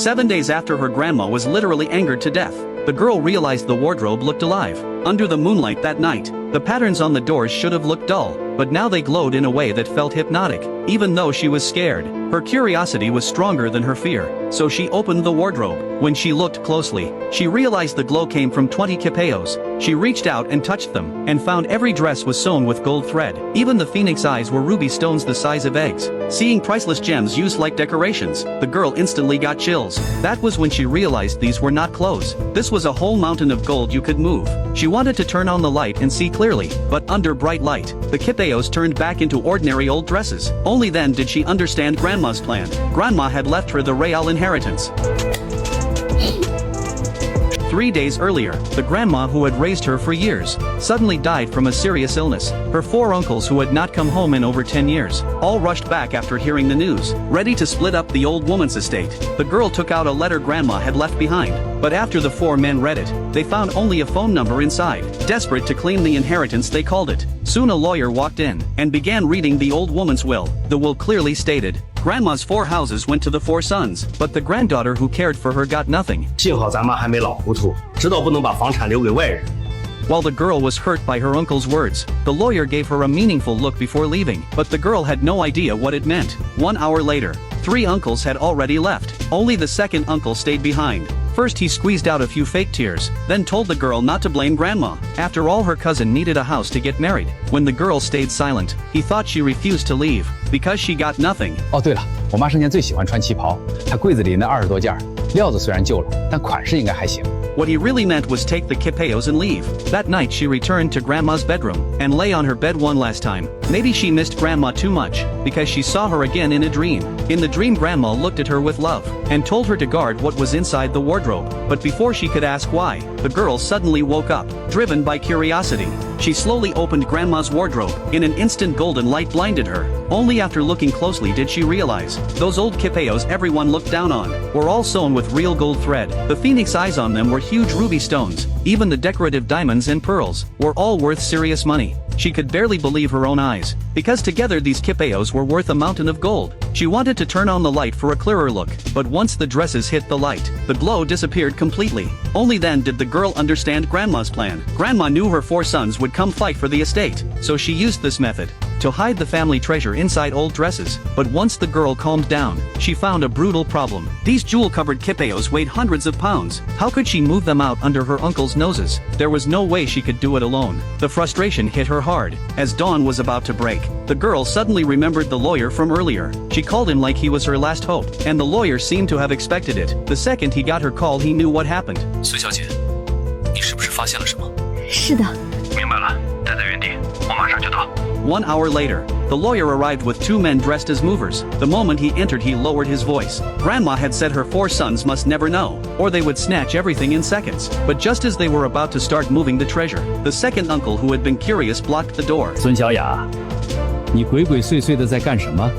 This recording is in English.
7 days after her grandma was literally angered to death, the girl realized the wardrobe looked alive. Under the moonlight that night, the patterns on the doors should have looked dull, but now they glowed in a way that felt hypnotic. Even though she was scared, her curiosity was stronger than her fear, so she opened the wardrobe. When she looked closely, she realized the glow came from 20 quepayos. She reached out and touched them, and found every dress was sewn with gold thread. Even the phoenix eyes were ruby stones the size of eggs. Seeing priceless gems used like decorations, the girl instantly got chills. That was when she realized these were not clothes. This was a whole mountain of gold you could move. She wanted to turn on the light and see clearly, but under bright light, the quepayos turned back into ordinary old dresses. Only then did she understand Grandma's plan. Grandma had left her the real inheritance. 3 days earlier, the grandma who had raised her for years, suddenly died from a serious illness. Her 4 uncles who had not come home in over 10 years, all rushed back after hearing the news, ready to split up the old woman's estate. The girl took out a letter grandma had left behind, but after the 4 men read it, they found only a phone number inside. Desperate to claim the inheritance, they called it. Soon a lawyer walked in, and began reading the old woman's will. The will clearly stated, Grandma's 4 houses went to the 4 sons, but the granddaughter who cared for her got nothing. 幸好咱妈还没老糊涂，知道不能把房产留给外人。 While the girl was hurt by her uncle's words, the lawyer gave her a meaningful look before leaving, but the girl had no idea what it meant. 1 hour later, 3 uncles had already left. Only the second uncle stayed behind. First he squeezed out a few fake tears, then told the girl not to blame grandma. After all, her cousin needed a house to get married. When the girl stayed silent, he thought she refused to leave, because she got nothing. 哦，对了，我妈生前最喜欢穿旗袍，她柜子里那20多件，料子虽然旧了，但款式应该还行。 What he really meant was take the quepayos and leave. That night she returned to Grandma's bedroom, and lay on her bed one last time. Maybe she missed Grandma too much, because she saw her again in a dream. In the dream, Grandma looked at her with love, and told her to guard what was inside the wardrobe. But before she could ask why, the girl suddenly woke up, driven by curiosity. She slowly opened Grandma's wardrobe. In an instant, golden light blinded her. Only after looking closely did she realize, those old quepayos everyone looked down on, were all sewn with real gold thread. The phoenix eyes on them were huge ruby stones. Even the decorative diamonds and pearls were all worth serious money. She could barely believe her own eyes, because together these quepayos were worth a mountain of gold. She wanted to turn on the light for a clearer look, but once the dresses hit the light, the glow disappeared completely. Only then did the girl understand Grandma's plan. Grandma knew her 4 sons would come fight for the estate, so she used this method to hide the family treasure inside old dresses. But once the girl calmed down, she found a brutal problem. These jewel-covered quepayos weighed hundreds of pounds. How could she move them out under her uncle's noses? There was no way she could do it alone. The frustration hit her hard. As dawn was about to break, the girl suddenly remembered the lawyer from earlier. She called him like he was her last hope, and the lawyer seemed to have expected it. The second he got her call, he knew what happened. 孙小姐，你是不是发现了什么？是的，明白了，待在原地，我马上就到。 1 hour later, the lawyer arrived with 2 men dressed as movers. The moment he entered, he lowered his voice. Grandma had said her 4 sons must never know, or they would snatch everything in seconds. But just as they were about to start moving the treasure, the second uncle who had been curious blocked the door. 孙小雅，你鬼鬼祟祟的在干什么？